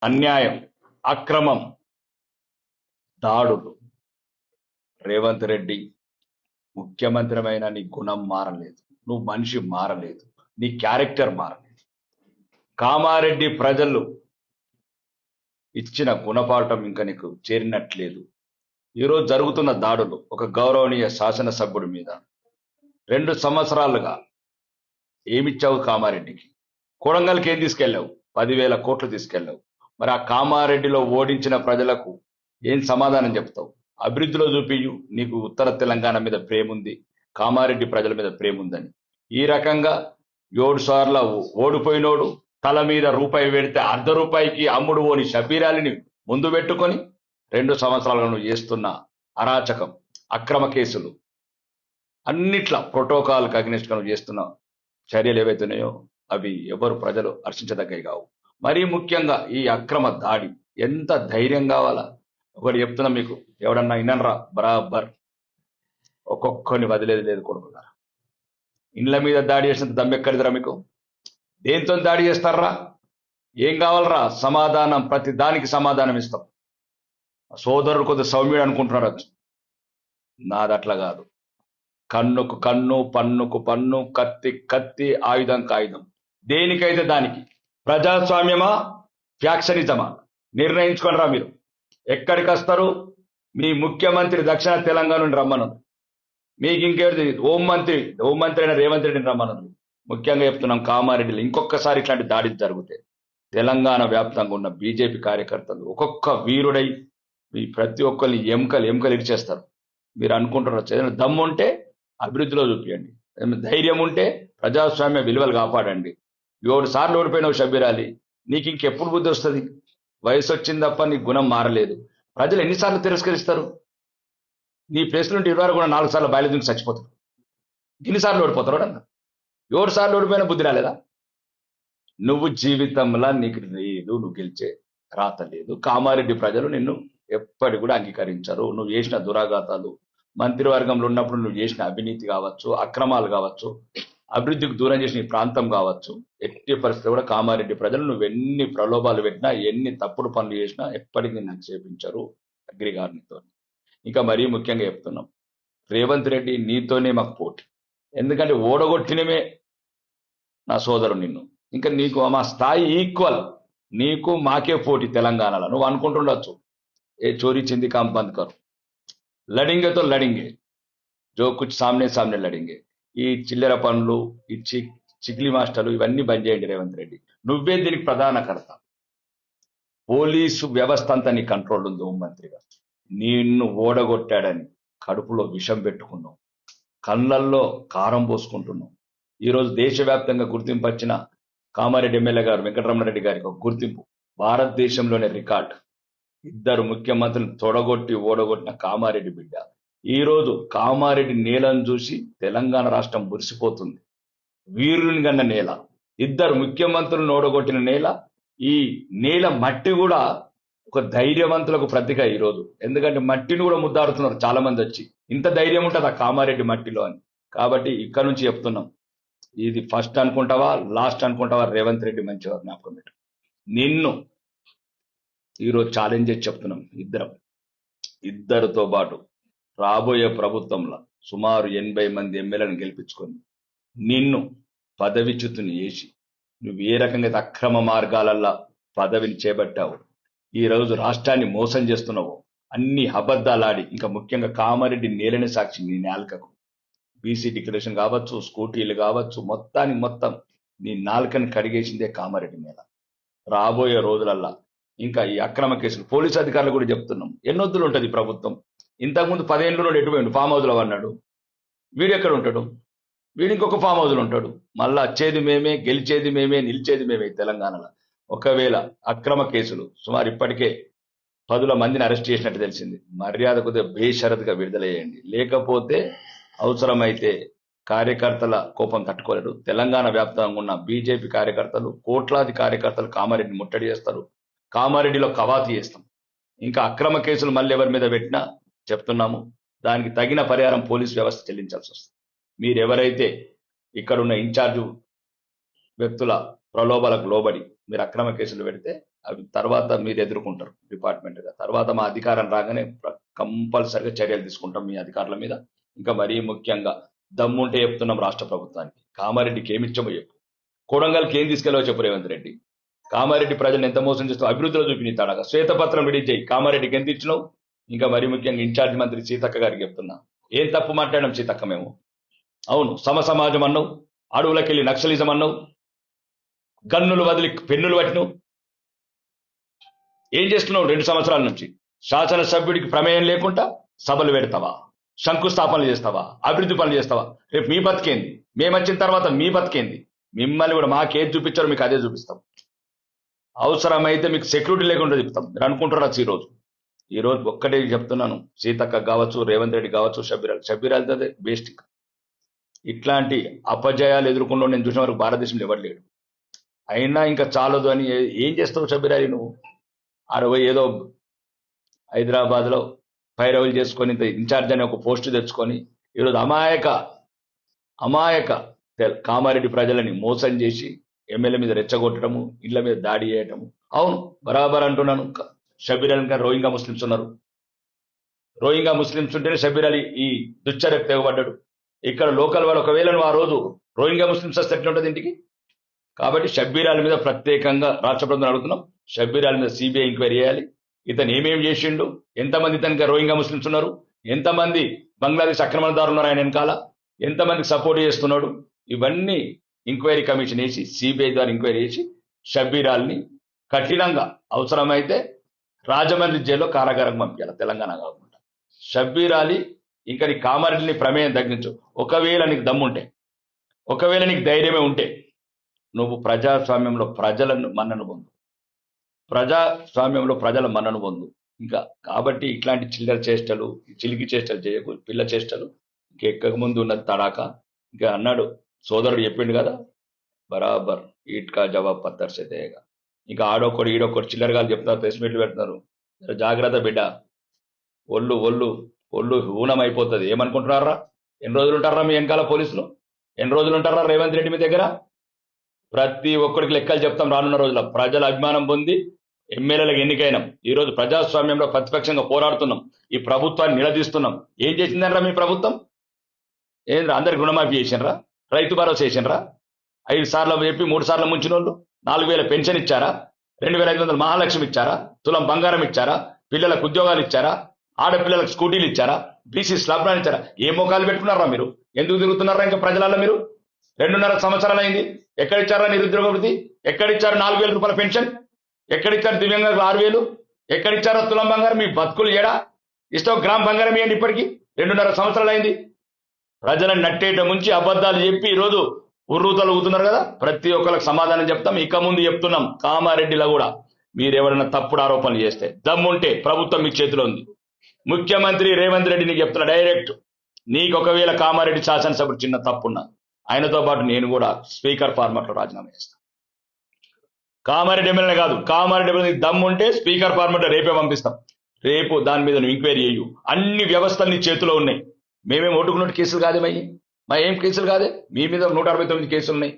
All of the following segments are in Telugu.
అన్యాయం, అక్రమం, దాడులు. రేవంత్ రెడ్డి ముఖ్యమంత్రిమైన నీ గుణం మారలేదు, నువ్వు మనిషి మారలేదు, నీ క్యారెక్టర్ మారలేదు. కామారెడ్డి ప్రజలు ఇచ్చిన గుణపాఠం ఇంకా నీకు చేరినట్లేదు. ఈరోజు జరుగుతున్న దాడులు ఒక గౌరవనీయ శాసనసభ్యుడి మీద 2 సంవత్సరాలుగా ఏమిచ్చావు కామారెడ్డికి? కొడంగల్కి ఏం తీసుకెళ్ళావు? 10,000 కోట్లు తీసుకెళ్ళావు. మరి ఆ కామారెడ్డిలో ఓడించిన ప్రజలకు ఏం సమాధానం చెప్తావు? అభివృద్ధిలో చూపియు నీకు ఉత్తర తెలంగాణ మీద ప్రేమ ఉంది, కామారెడ్డి ప్రజల మీద ప్రేమ ఉందని. ఈ రకంగా 7 సార్లు ఓడిపోయినోడు తల మీద రూపాయి పెడితే ₹1 అమ్ముడు ఓని షబీరాలిని ముందు పెట్టుకొని 2 సంవత్సరాలుగా నువ్వు చేస్తున్న అరాచకం, అక్రమ కేసులు, అన్నిట్లా ప్రోటోకాల్కి అగ్నిస్ట్ నువ్వు చేస్తున్న చర్యలు ఏవైతున్నాయో అవి ఎవరు ప్రజలు హర్షించదగ్గవి కావు. మరీ ముఖ్యంగా ఈ అక్రమ దాడి ఎంత ధైర్యం కావాలా? ఒకటి చెప్తున్నా మీకు, ఎవడన్నా ఇనరా బరాబర్ ఒక్కొక్కరిని వదిలేదు లేదు కొడుకున్నారా. ఇండ్ల మీద దాడి చేసినంత దమ్మెక్కడిదిరా మీకు? దేంతో దాడి చేస్తారా? ఏం కావాలరా? సమాధానం, ప్రతి దానికి సమాధానం ఇస్తాం. సోదరుడు కొద్ది సౌమ్యుడు అనుకుంటున్నారు, నాది అట్లా కాదు. కన్నుకు కన్ను, పన్నుకు పన్ను, కత్తి కత్తి, ఆయుధం కాయుధం, దేనికైతే దానికి. ప్రజాస్వామ్యమా ఫ్యాక్షనిజమా నిర్ణయించుకోనరా మీరు. ఎక్కడికి వస్తారు? మీ ముఖ్యమంత్రి దక్షిణ తెలంగాణ నుండి రమ్మన్నారు, మీకు ఇంకేది హోంమంత్రి అయిన రేవంత్ రెడ్డిని రమ్మన్నారు. ముఖ్యంగా చెప్తున్నాం, కామారెడ్డిలో ఇంకొకసారి ఇట్లాంటి దాడి జరిగితే తెలంగాణ వ్యాప్తంగా ఉన్న బీజేపీ కార్యకర్తలు ఒక్కొక్క వీరుడై ఈ ప్రతి ఒక్కరిని ఎముకలు ఇరిచేస్తారు. మీరు అనుకుంటున్నారు, ఏదైనా దమ్ము ఉంటే అభివృద్ధిలో చూపించండి, ధైర్యం ఉంటే ప్రజాస్వామ్య విలువలు కాపాడండి. 7 సార్లు ఓడిపోయినావు షబీరాలి, నీకు ఇంకెప్పుడు బుద్ధి వస్తుంది? వయసు వచ్చింది తప్ప నీ గుణం మారలేదు. ప్రజలు ఎన్నిసార్లు తిరస్కరిస్తారు? నీ ప్లేస్ నుండి 20 కూడా 4 సార్లు బయలుదేరి చచ్చిపోతారు. ఎన్నిసార్లు ఓడిపోతారు? 7 సార్లు ఓడిపోయిన బుద్ధి రాలేదా? నువ్వు జీవితంలో నీకు లేదు, నువ్వు గెలిచే రాత లేదు. కామారెడ్డి ప్రజలు నిన్ను ఎప్పటి కూడా అంగీకరించరు. నువ్వు చేసిన దురాఘాతాలు, మంత్రివర్గంలో ఉన్నప్పుడు నువ్వు చేసిన అవినీతి కావచ్చు, అక్రమాలు కావచ్చు, అభివృద్ధికి దూరం చేసిన ఈ ప్రాంతం కావచ్చు, ఎట్టి పరిస్థితి కూడా కామారెడ్డి ప్రజలు నువ్వు ఎన్ని ప్రలోభాలు పెట్టినా, ఎన్ని తప్పుడు పనులు చేసినా ఎప్పటికీ నిన్ను ఆక్షేపించరు అగ్రి గారితో. ఇంకా మరీ ముఖ్యంగా చెప్తున్నాం, రేవంత్ రెడ్డి నీతోనే మాకు పోటీ. ఎందుకంటే ఓడగొట్టినమే నా సోదరు నిన్ను. ఇంకా నీకు మా స్థాయి ఈక్వల్, నీకు మాకే పోటీ తెలంగాణలో. నువ్వు అనుకుంటుండొచ్చు, ఏ చోరీ చింది కామ్ బంద్ కరు, లడింగే తో లడింగే, జో కుచ్ సామ్నే సామ్నే లడింగే. ఈ చిల్లర పనులు, ఈ చిక్లీ మాస్టర్లు ఇవన్నీ బంద్ చేయండి రేవంత్ రెడ్డి. నువ్వే దీనికి ప్రధాన కర్త. పోలీసు వ్యవస్థ అంతా నీ కంట్రోల్ ఉంది. హోంమంత్రిగా నిన్ను ఓడగొట్టాడని కడుపులో విషం పెట్టుకున్నావు, కళ్ళల్లో కారం పోసుకుంటున్నావు. ఈరోజు దేశవ్యాప్తంగా గుర్తింపు వచ్చిన కామారెడ్డి ఎమ్మెల్యే గారు వెంకటరమణారెడ్డి గారికి ఒక గుర్తింపు, భారతదేశంలోనే రికార్డ్. 2 ముఖ్యమంత్రులను తొడగొట్టి ఓడగొట్టిన కామారెడ్డి బిడ్డ. ఈరోజు కామారెడ్డి నేలను చూసి తెలంగాణ రాష్ట్రం మురిసిపోతుంది. వీరుని గన్న నేల, 2 ముఖ్యమంత్రులను ఓడగొట్టిన నేల. ఈ నేల మట్టి కూడా ఒక ధైర్యవంతులకు ప్రతీక ఈరోజు. ఎందుకంటే మట్టిని కూడా ముద్దాడుతున్నారు చాలా మంది వచ్చి, ఇంత ధైర్యం ఉంటుంది ఆ కామారెడ్డి మట్టిలో అని. కాబట్టి ఇక్కడ నుంచి చెప్తున్నాం, ఇది ఫస్ట్ అనుకుంటావా లాస్ట్ అనుకుంటావా? రేవంత్ రెడ్డి మంచిగా జ్ఞాపకం పెట్టు. నిన్ను ఈరోజు ఛాలెంజ్ చేసి చెప్తున్నాం, ఇద్దరితో పాటు రాబోయే ప్రభుత్వంలో సుమారు 80 మంది ఎమ్మెల్యేలను గెలిపించుకొని నిన్ను పదవిచ్యుతుని చేసి, నువ్వు ఏ రకంగా అక్రమ మార్గాలల్లా పదవిని చేపట్టావు, ఈ రోజు రాష్ట్రాన్ని మోసం చేస్తున్నావు, అన్ని అబద్ధాలాడి, ఇంకా ముఖ్యంగా కామారెడ్డి నేలని సాక్షి నీ నాలుకకు బీసీ డిక్లరేషన్ కావచ్చు, స్కూటీలు కావచ్చు, మొత్తం నీ నాలుకని కడిగేసిందే కామారెడ్డి నేల. రాబోయే రోజులల్లా ఇంకా ఈ అక్రమ కేసులు, పోలీసు అధికారులు కూడా చెప్తున్నాం, ఎన్నొద్దులు ఉంటుంది ప్రభుత్వం. ఇంతకుముందు 10 ఏళ్ళు ఎటుపోయిండు, ఫామ్ హౌస్లో అన్నాడు. వీడు ఎక్కడ ఉంటాడు? వీడు ఇంకొక ఫామ్ హౌస్లో ఉంటాడు. మళ్ళా వచ్చేది మేమే, గెలిచేది మేమే, నిలిచేది మేమే తెలంగాణలో. ఒకవేళ అక్రమ కేసులు సుమారు ఇప్పటికే 10 మందిని అరెస్ట్ చేసినట్టు తెలిసింది. మర్యాద కొద్దిగా బేషరతుగా విడుదల చేయండి, లేకపోతే అవసరమైతే కార్యకర్తల కోపం తట్టుకోలేరు. తెలంగాణ వ్యాప్తంగా ఉన్న బీజేపీ కార్యకర్తలు, కోట్లాది కార్యకర్తలు కామారెడ్డిని ముట్టడి చేస్తారు, కామారెడ్డిలో కవాతు చేస్తాం. ఇంకా అక్రమ కేసులు మళ్ళీ ఎవరి మీద పెట్టినా చెప్తున్నాము, దానికి తగిన పరిహారం పోలీస్ వ్యవస్థ చెల్లించాల్సి వస్తుంది. మీరు ఎవరైతే ఇక్కడున్న ఇన్ఛార్జు వ్యక్తుల ప్రలోభాలకు లోబడి మీరు అక్రమ కేసులు పెడితే అవి తర్వాత మీరు ఎదుర్కొంటారు డిపార్ట్మెంట్గా. తర్వాత మా అధికారం రాగానే కంపల్సరిగా చర్యలు తీసుకుంటాం మీ అధికారుల మీద. ఇంకా మరీ ముఖ్యంగా దమ్ముంటే చెప్తున్నాం రాష్ట్ర ప్రభుత్వానికి, కామారెడ్డికి ఏమి ఇచ్చామో చెప్పు, కొడంగల్కి ఏం తీసుకెళ్ళవో చెప్పు రేవంత్ రెడ్డి. కామారెడ్డి ప్రజలను ఎంత మోసం చేస్తావు అభివృద్ధిలో చూపిస్తాడగా. శ్వేతపత్రం రిలీజ్ చేయి, కామారెడ్డికి ఎంత ఇచ్చినావు. ఇంకా మరీ ముఖ్యంగా ఇన్ఛార్జ్ మంత్రి సీతక్క గారికి చెప్తున్నా, ఏం తప్పు మాట్లాడాం సీతక్క మేము? అవును, సమాజం అన్నావు, అడవులకెళ్ళి నక్సలిజం అన్నావు, గన్నులు వదిలి పెన్నులు పట్టినావు. ఏం చేస్తున్నావు 2 సంవత్సరాల నుంచి? శాసనసభ్యుడికి ప్రమేయం లేకుండా సభలు పెడతావా, శంకుస్థాపనలు చేస్తావా, అభివృద్ధి పనులు చేస్తావా? రేపు మీ బతికేంది? మేము వచ్చిన తర్వాత మీ బతికేంది? మిమ్మల్ని కూడా మాకేది చూపించారో మీకు అదే చూపిస్తాం. అవసరమైతే మీకు సెక్యూరిటీ లేకుండా చెప్తాం. మీరు అనుకుంటారా? ఈరోజు ఒక్కటే చెప్తున్నాను, సీతక్క కావచ్చు, రేవంత్ రెడ్డి కావచ్చు, షబ్బీరాల్ బేస్ట్. ఇట్లాంటి అపజయాలు ఎదుర్కొంటూ నేను చూసిన వరకు భారతదేశంలో ఎవరు లేడు. అయినా ఇంకా చాలదు అని ఏం చేస్తావు షబ్బీరాలి నువ్వు? ఏదో హైదరాబాద్లో పైరవులు చేసుకొని ఇన్ఛార్జ్ అనే ఒక పోస్టు తెచ్చుకొని ఈరోజు అమాయక కామారెడ్డి ప్రజలని మోసం చేసి ఎమ్మెల్యే మీద రెచ్చగొట్టడము, ఇళ్ల మీద దాడి చేయటము. అవును, బరాబర్ అంటున్నాను. షబ్బీర్ అలీ గారు రోహింగా ముస్లిమ్స్ ఉన్నారు. రోహింగా ముస్లిమ్స్ ఉంటేనే షబ్బీర్ అలీ ఈ దుశ్చర్యకు తెగబడ్డాడు. ఇక్కడ లోకల్ వాళ్ళు ఒకవేళ నువ్వు ఆ రోజు రోహింగా ముస్లిమ్స్ వస్తే ఎట్లుంటుంది ఇంటికి? కాబట్టి షబ్బీర్ అలీ మీద ప్రత్యేకంగా రాష్ట్ర ప్రభుత్వం అడుగుతున్నాం, షబ్బీర్ అలీ మీద సిబిఐ ఎంక్వైరీ చేయాలి. ఇతను ఏమేమి చేసిండు, ఎంతమంది ఇతనికి రోహింగా ముస్లిమ్స్ ఉన్నారు, ఎంతమంది బంగ్లాదేశ్ ఆక్రమణదారులు ఉన్నారు ఆయన వెనకాల, ఎంతమందికి సపోర్ట్ చేస్తున్నాడు, ఇవన్నీ ఎంక్వైరీ కమిషన్ వేసి సిబిఐ ద్వారా ఎంక్వైరీ చేసి షబ్బీర్ అలీని కఠినంగా అవసరమైతే రాజమండ్రి జైల్లో కారాగారం పంపించాలి, తెలంగాణ కాకుండా. షబ్బీర్ అలీ ఇంకా నీ కామారెడ్డిని ప్రమేయం తగ్గించు. ఒకవేళ నీకు దమ్ముంటే, ఒకవేళ నీకు ధైర్యమే ఉంటే నువ్వు ప్రజాస్వామ్యంలో ప్రజల మన్నను పొందు. ఇంకా కాబట్టి ఇట్లాంటి చిల్లర చేష్టలు, చిలికి చేష్టలు చేయకు, పిల్ల చేష్టలు. ఇంకెక్కక ముందు ఉన్నది తడాక. ఇంకా అన్నాడు సోదరుడు చెప్పిండు కదా, బరాబర్ ఈట్కా జవాబ్ పత్తర్ సే దేగా. ఇంకా ఆడొక్కడు ఈడొక్కడు చిల్లరగాలు చెప్తారు, ప్రెస్ మీట్లు పెడుతున్నారు. జాగ్రత్త బిడ్డ, ఒళ్ళు హూనం అయిపోతుంది. ఏమనుకుంటున్నారా? ఎన్ని రోజులు ఉంటారా మీ వెనకాల పోలీసులు? ఎన్ని రోజులు ఉంటారా రేవంత్ రెడ్డి మీ దగ్గర? ప్రతి ఒక్కరికి లెక్కలు చెప్తాం రానున్న రోజుల్లో. ప్రజల అభిమానం పొంది ఎమ్మెల్యేలకు ఎన్నికైనాం. ఈరోజు ప్రజాస్వామ్యంలో ప్రతిపక్షంగా పోరాడుతున్నాం, ఈ ప్రభుత్వాన్ని నిలదీస్తున్నాం. ఏం చేసిందనరా మీ ప్రభుత్వం? ఏంద్రా అందరికి రుణమాఫీ చేసినరా, రైతు భరోసా చేసినరా, 5 సార్లు చెప్పి 3 సార్లు ముంచిన వాళ్ళు 4,000 పెన్షన్ ఇచ్చారా, 2,500 మహాలక్ష్మి ఇచ్చారా, తులం బంగారం ఇచ్చారా, పిల్లలకు ఉద్యోగాలు ఇచ్చారా, ఆడపిల్లలకు స్కూటీలు ఇచ్చారా, బీసీ స్లాబ్ ఇచ్చారా? ఏ మోకాలు పెట్టుకున్నారా మీరు? ఎందుకు తిరుగుతున్నారా ఇంకా ప్రజలలో మీరు? 2.5 సంవత్సరాలు అయింది. ఎక్కడిచ్చారా నిరుద్యోగ వృద్ధి? ఎక్కడిచ్చారు 4,000 రూపాయల పెన్షన్? ఎక్కడిచ్చారు దివ్యాంగులకు 6,000? ఎక్కడిచ్చారో తులం బంగారం? మీ బతుకులు ఏడా? ఇష్టం గ్రామ్ బంగారం ఇవ్వండి. ఇప్పటికీ 2.5 సంవత్సరాలు అయింది. ప్రజలను నట్టేట ముంచి అబద్ధాలు చెప్పి ఈరోజు ఉర్రూతలుగుతున్నారు కదా. ప్రతి ఒక్కరికి సమాధానం చెప్తాం. ఇక ముందు చెప్తున్నాం, కామారెడ్డిలో కూడా మీరు ఎవరైనా తప్పుడు ఆరోపణలు చేస్తే దమ్ముంటే ప్రభుత్వం మీ చేతిలో ఉంది. ముఖ్యమంత్రి రేవంత్ రెడ్డి నీకు చెప్తున్నా డైరెక్ట్, నీకు ఒకవేళ కామారెడ్డి శాసనసభ్యుడు చిన్న తప్పున్నా ఆయనతో పాటు నేను కూడా స్పీకర్ ఫార్మాట్ లో రాజీనామా చేస్తాను. కామారెడ్డి ఎమ్మెల్యే కాదు, కామారెడ్డి ఎమ్మెల్యే దమ్ముంటే స్పీకర్ ఫార్మాట్ రేపే పంపిస్తాం. రేపు దాని మీద నువ్వు ఎంక్వైరీ చేయు. అన్ని వ్యవస్థలు నీ చేతిలో ఉన్నాయి. మేమేం ఓటుకున్నట్టు కేసులు కాదేమయ్యి, మా ఏం కేసులు కాదే. మీ మీద 169 కేసులు ఉన్నాయి.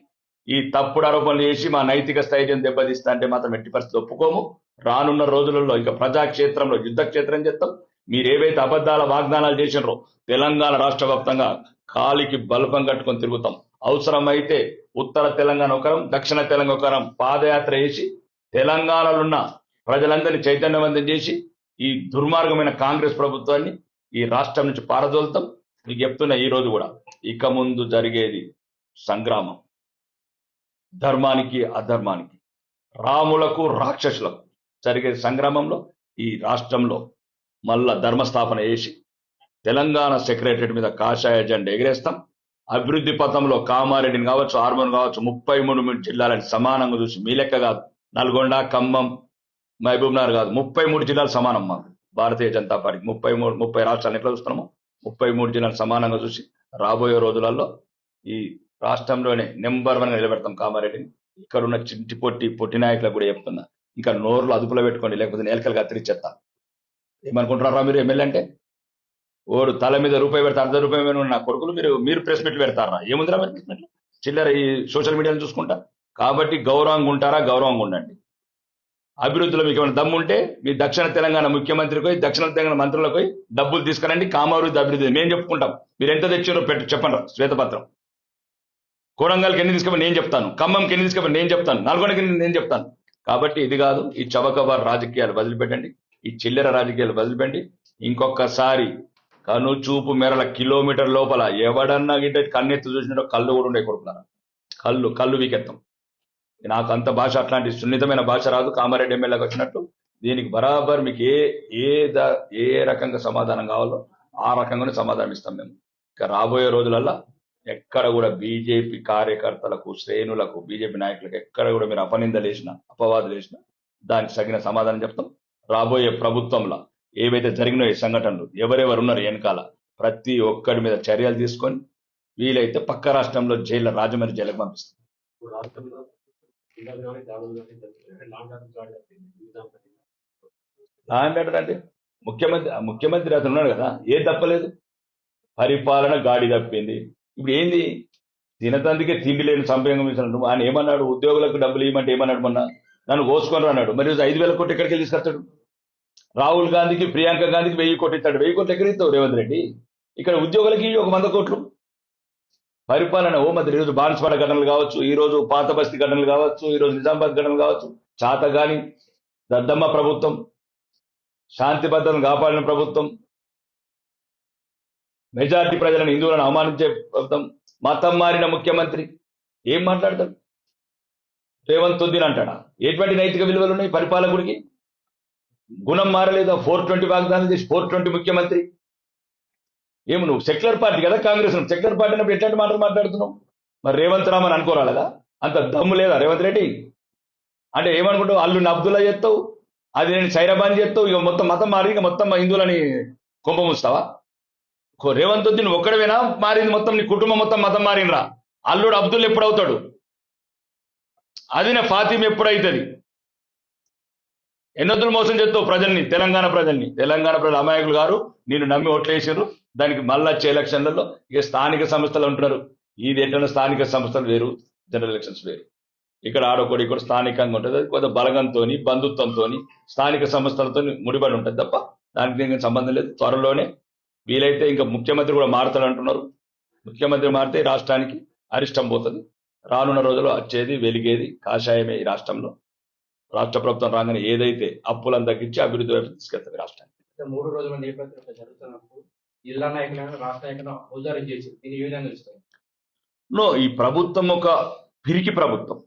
ఈ తప్పుడు ఆరోపణలు చేసి మా నైతిక స్థైర్యం దెబ్బతీస్తా అంటే మాత్రం ఎట్టి పరిస్థితి ఒప్పుకోము. రానున్న రోజులలో ఇక ప్రజాక్షేత్రంలో యుద్ధ క్షేత్రం చేస్తాం. మీరు ఏవైతే అబద్ధాల వాగ్దానాలు చేసినారో తెలంగాణ రాష్ట్ర వ్యాప్తంగా కాలికి బల్పం కట్టుకొని తిరుగుతాం. అవసరమైతే ఉత్తర తెలంగాణ ఒకరం, దక్షిణ తెలంగాణ ఒకరం పాదయాత్ర చేసి తెలంగాణలో ఉన్న ప్రజలందరినీ చైతన్యవంతం చేసి ఈ దుర్మార్గమైన కాంగ్రెస్ ప్రభుత్వాన్ని ఈ రాష్ట్రం నుంచి పారదోలుతాం. మీకు చెప్తున్నా ఈ రోజు కూడా, ఇక ముందు జరిగేది సంగ్రామం. ధర్మానికి అధర్మానికి, రాములకు రాక్షసులకు జరిగే సంగ్రామంలో ఈ రాష్ట్రంలో మళ్ళా ధర్మస్థాపన చేసి తెలంగాణ సెక్రటరేట్ మీద కాషాయ జెండా ఎగిరేస్తాం. అభివృద్ధి పథంలో కామారెడ్డిని కావచ్చు, ఆర్మూర్ కావచ్చు, 33 జిల్లాలని సమానంగా చూసి, మీ లెక్క కాదు, నల్గొండ, ఖమ్మం, మహబూబ్నగర్ కాదు, 33 జిల్లాలు సమానం. మాకు భారతీయ జనతా పార్టీ 30 రాష్ట్రాలను ఎట్లా చూస్తున్నామో 33 జిల్లాలు సమానంగా చూసి రాబోయే రోజులలో ఈ రాష్ట్రంలోనే నెంబర్ 1 నిలబెడతాం కామారెడ్డిని. ఇక్కడ ఉన్న పొట్టి నాయకులకు కూడా చెప్తున్నా, ఇంకా నోర్లు అదుపులో పెట్టుకోండి, లేకపోతే నేలకలు కత్తిరిచ్చేస్తా. ఏమనుకుంటున్నారా మీరు ఎమ్మెల్యే అంటే? ఓడు తల మీద రూపాయి పెడతా, ₹1 నా కొడుకులు మీరు ప్రెస్ మీట్లు పెడతారా? ఏముందిరా మరి ప్రెస్ మీట్లు? చిల్లర ఈ సోషల్ మీడియాను చూసుకుంటా. కాబట్టి గౌరవంగా ఉంటారా? గౌరవంగా ఉండండి. అభివృద్ధిలో మీకు ఏమైనా దమ్ము ఉంటే మీ దక్షిణ తెలంగాణ ముఖ్యమంత్రికి పోయి దక్షిణ తెలంగాణ మంత్రులకు పోయి డబ్బులు తీసుకురండి, కామాభివృద్ధి అభివృద్ధి మేము చెప్పుకుంటాం. మీరు ఎంత తెచ్చారో చెప్పండి శ్వేతపత్రం. కొడంగల్కి ఎన్ని తీసుకుపోయి నేను చెప్తాను, ఖమ్మంకి ఎన్ని తీసుకుపోయి నేను చెప్తాను, నల్గొండకి నేను చెప్తాను. కాబట్టి ఇది కాదు, ఈ చవకబార్ రాజకీయాలు వదిలిపెట్టండి, ఈ చిల్లర రాజకీయాలు వదిలిపెట్టి ఇంకొకసారి కను చూపు మేరల కిలోమీటర్ లోపల ఎవడన్నా గిట్ట కన్నెత్తి చూసినట్టు కళ్ళు కూడా ఉండే కొడుకున్నారా, కళ్ళు వీకెత్తాం. నాకు అంత భాష అట్లాంటి సున్నితమైన భాష రాదు. కామారెడ్డి ఎమ్మెల్యేకి వచ్చినట్టు దీనికి బరాబర్ మీకు ఏ రకంగా సమాధానం కావాలో ఆ రకంగానే సమాధానం ఇస్తాం మేము. ఇక రాబోయే రోజులల్లో ఎక్కడ కూడా బీజేపీ కార్యకర్తలకు, శ్రేణులకు, బీజేపీ నాయకులకు ఎక్కడ కూడా మీరు అపనిందలు వేసినా, అపవాదులు వేసినా దానికి తగిన సమాధానం చెప్తాం. రాబోయే ప్రభుత్వంలో ఏవైతే జరిగినాయో ఈ సంఘటనలు, ఎవరెవరు ఉన్నారు వెనకాల, ప్రతి ఒక్కరి మీద చర్యలు తీసుకొని వీలైతే పక్క రాష్ట్రంలో జైల్లో, రాజమండ్రి జైలుకు పంపిస్తాం. అంటే ముఖ్యమంత్రి అతను ఉన్నాడు కదా, ఏం తప్పలేదు, పరిపాలన గాడి తప్పింది. ఇప్పుడు ఏంది, తినతందుకే తిండి లేని సంపంగం ఇచ్చినట్టు ఆయన ఏమన్నాడు, ఉద్యోగులకు డబ్బులు ఇవ్వమంటే ఏమన్నాడు, మొన్న నన్ను కోసుకొని అన్నాడు. మరి 5,000 కోట్లు ఎక్కడికి తీసుకొస్తాడు? రాహుల్ గాంధీకి, ప్రియాంక గాంధీకి 1000 కోట్లు ఇస్తాడు. 1000 కోట్లు ఎక్కడ ఇస్తావు రేవంత్ రెడ్డి? ఇక్కడ ఉద్యోగులకి 100 కోట్లు. పరిపాలన మరి ఈరోజు బాన్స్వాడ ఘటనలు కావచ్చు, ఈ రోజు పాత బస్తీ ఘటనలు కావచ్చు, ఈ రోజు నిజామాబాద్ ఘటనలు కావచ్చు, చాతగాని దద్దమ్మ ప్రభుత్వం, శాంతి భద్రతను కాపాడిన ప్రభుత్వం, మెజార్టీ ప్రజలను, హిందువులను అవమానించే ప్రభుత్వం, మతం మారిన ముఖ్యమంత్రి ఏం మాట్లాడతాడు? రేవంత్ ఉద్దీన్ అంటాడా? ఎటువంటి నైతిక విలువలు ఉన్నాయి పరిపాలకుడికి? గుణం మారలేదా? 420 వాగ్దానం చేసి 420 ముఖ్యమంత్రి. ఏమి నువ్వు సెక్యులర్ పార్టీ కదా కాంగ్రెస్, సెక్యులర్ పార్టీ అన్నప్పుడు ఎట్లాంటి మాటలు మాట్లాడుతున్నావు? మరి రేవంత్ రామన్ అనుకోరాలదా? అంత దమ్ము లేదా రేవంత్ రెడ్డి? అంటే ఏమనుకుంటావు, అల్లుని అబ్దుల్లా చేస్తావు, అది నేను సైరాబాన్ చేస్తావు, ఇక మొత్తం మతం మారి ఇక మొత్తం హిందువులని కుంభముస్తావా? రేవంత్ రెడ్డి నువ్వు ఒక్కడవేనా మారింది? మొత్తం నీ కుటుంబం మొత్తం మతం మారినరా? అల్లుడు అబ్దుల్ ఎప్పుడవుతాడు? అది నా ఫాతిమ ఎప్పుడైతుంది? ఎన్నొద్దులు మోసం చేస్తావు ప్రజల్ని, తెలంగాణ ప్రజలు అమాయకులు గారు, నేను నమ్మి ఓట్లేసారు. దానికి మళ్ళా వచ్చే ఎలక్షన్లలో ఇక స్థానిక సంస్థలు ఉంటున్నారు. ఇది ఎట్లా స్థానిక సంస్థలు వేరు, జనరల్ ఎలక్షన్స్ వేరు. ఇక్కడ ఆడొకటి ఇక్కడ స్థానికంగా ఉంటుంది, అది కొంత బలగంతో, బంధుత్వంతో, స్థానిక సంస్థలతో ముడిపడి ఉంటుంది తప్ప దానికి దీనికి సంబంధం లేదు. త్వరలోనే వీలైతే ఇంకా ముఖ్యమంత్రి కూడా మారుతాడు అంటున్నారు. ముఖ్యమంత్రి మారితే రాష్ట్రానికి అరిష్టం పోతుంది. రానున్న రోజుల్లో వచ్చేది వెలిగేది కాషాయమే. ఈ రాష్ట్రంలో రాష్ట్ర ప్రభుత్వం రాగానే ఏదైతే అప్పులను తగ్గించి అభివృద్ధి వైపు తీసుకెళ్తుంది రాష్ట్రానికి. 3 రోజుల నేపథ్యంలో జరుగుతున్నప్పుడు జిల్లా నాయకులను, రాష్ట్ర నాయకులను ఔదార్యం చేసి దీన్ని ఏ విధంగా ఇస్తారు? ఈ ప్రభుత్వం ఒక పిరికి ప్రభుత్వం.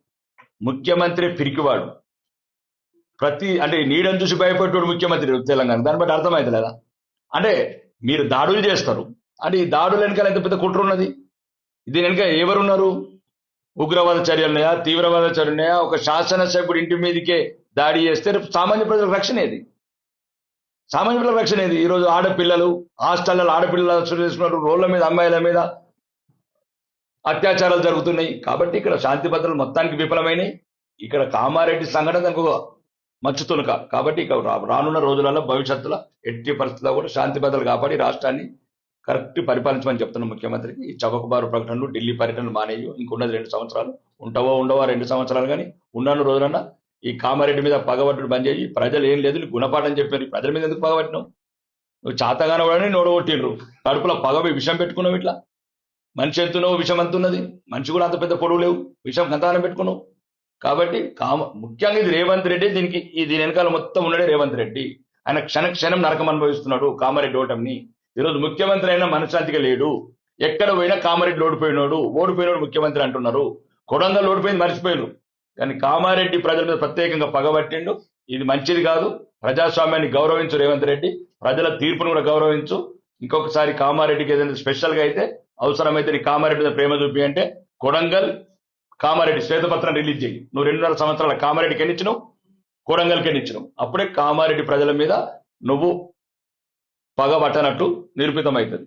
ముఖ్యమంత్రి పిరికివాడు. అంటే నీడని చూసి భయపడ్డాడు ముఖ్యమంత్రి తెలంగాణ. దాన్ని బట్టి అర్థమవుతలేదా? అంటే మీరు దాడులు చేస్తారు, అంటే ఈ దాడులు వెనకాల ఎంత పెద్ద కుట్ర ఉన్నది? దీని వెనక ఎవరున్నారు? ఉగ్రవాద చర్యలు ఉన్నాయా, తీవ్రవాద చర్యలు ఉన్నాయా? ఒక శాసనసభ్యుడు ఇంటి మీదకే దాడి చేస్తే సామాన్య ప్రజలకు రక్షణ ఏది? సామాన్య ప్రజలకు రక్షణ ఏది? ఈరోజు ఆడపిల్లలు హాస్టల్లో ఆడపిల్లలు చేసుకున్నారు, రోడ్ల మీద అమ్మాయిల మీద అత్యాచారాలు జరుగుతున్నాయి. కాబట్టి ఇక్కడ శాంతి భద్రతలు మొత్తానికి విఫలమైనవి. ఇక్కడ కామారెడ్డి సంఘటన దానికి ఒక మచ్చుతునక. కాబట్టి ఇక రానున్న రోజులలో భవిష్యత్తులో ఎట్టి పరిస్థితుల్లో కూడా శాంతి భద్రతలు కాపాడి రాష్ట్రాన్ని కరెక్ట్ పరిపాలించమని చెప్తున్నాం ముఖ్యమంత్రికి. ఈ చవకబారు ప్రకటనలు, ఢిల్లీ పర్యటనలు మానేయు. ఇంకున్నది 2 సంవత్సరాలు. ఉండవా 2 సంవత్సరాలు. కానీ ఉన్నాను రోజులన్నా ఈ కామారెడ్డి మీద పగబట్టుడు బంద్ చేయి. ప్రజలు ఏం లేదు గుణపాఠం చెప్పారు. ప్రజల మీద ఎందుకు పగబట్టినావు? నువ్వు చాతగానే వాడని నోడగొట్టిండ్రు, కడుపులో విషం పెట్టుకున్నావు. ఇట్లా మనిషి ఎంతున్నవు, విషం ఎంతున్నది? మనిషి కూడా అంత పెద్ద పొడవు లేవు, విషం గంతానం పెట్టుకున్నావు. కాబట్టి ముఖ్యంగా ఇది రేవంత్ రెడ్డి. దీని వెనకాల మొత్తం ఉన్నాడే రేవంత్ రెడ్డి. ఆయన క్షణం నరకం అనుభవిస్తున్నాడు కామారెడ్డి ఓటమిని. ఈరోజు ముఖ్యమంత్రి అయినా మనశ్శాంతిగా లేడు. ఎక్కడ పోయినా కామారెడ్డి ఓడిపోయినాడు ముఖ్యమంత్రి అంటున్నారు. కొడంగల్ ఓడిపోయింది మర్చిపోయినారు. కానీ కామారెడ్డి ప్రజల మీద ప్రత్యేకంగా పగబట్టిండు. ఇది మంచిది కాదు. ప్రజాస్వామ్యాన్ని గౌరవించు రేవంత్ రెడ్డి, ప్రజల తీర్పును కూడా గౌరవించు. ఇంకొకసారి కామారెడ్డికి ఏదైనా స్పెషల్గా అయితే అవసరమైతే నీ కామారెడ్డి మీద ప్రేమ చూపి అంటే కొడంగల్ కామారెడ్డి శ్వేతపత్రం రిలీజ్ చేయి. నువ్వు 2.5 సంవత్సరాల కామారెడ్డికి ఎన్నిచ్చినావు, కొడంగల్కి ఎన్నిచ్చినావు. అప్పుడే కామారెడ్డి ప్రజల మీద నువ్వు పగబట్టనట్టు నిరూపితం అవుతుంది.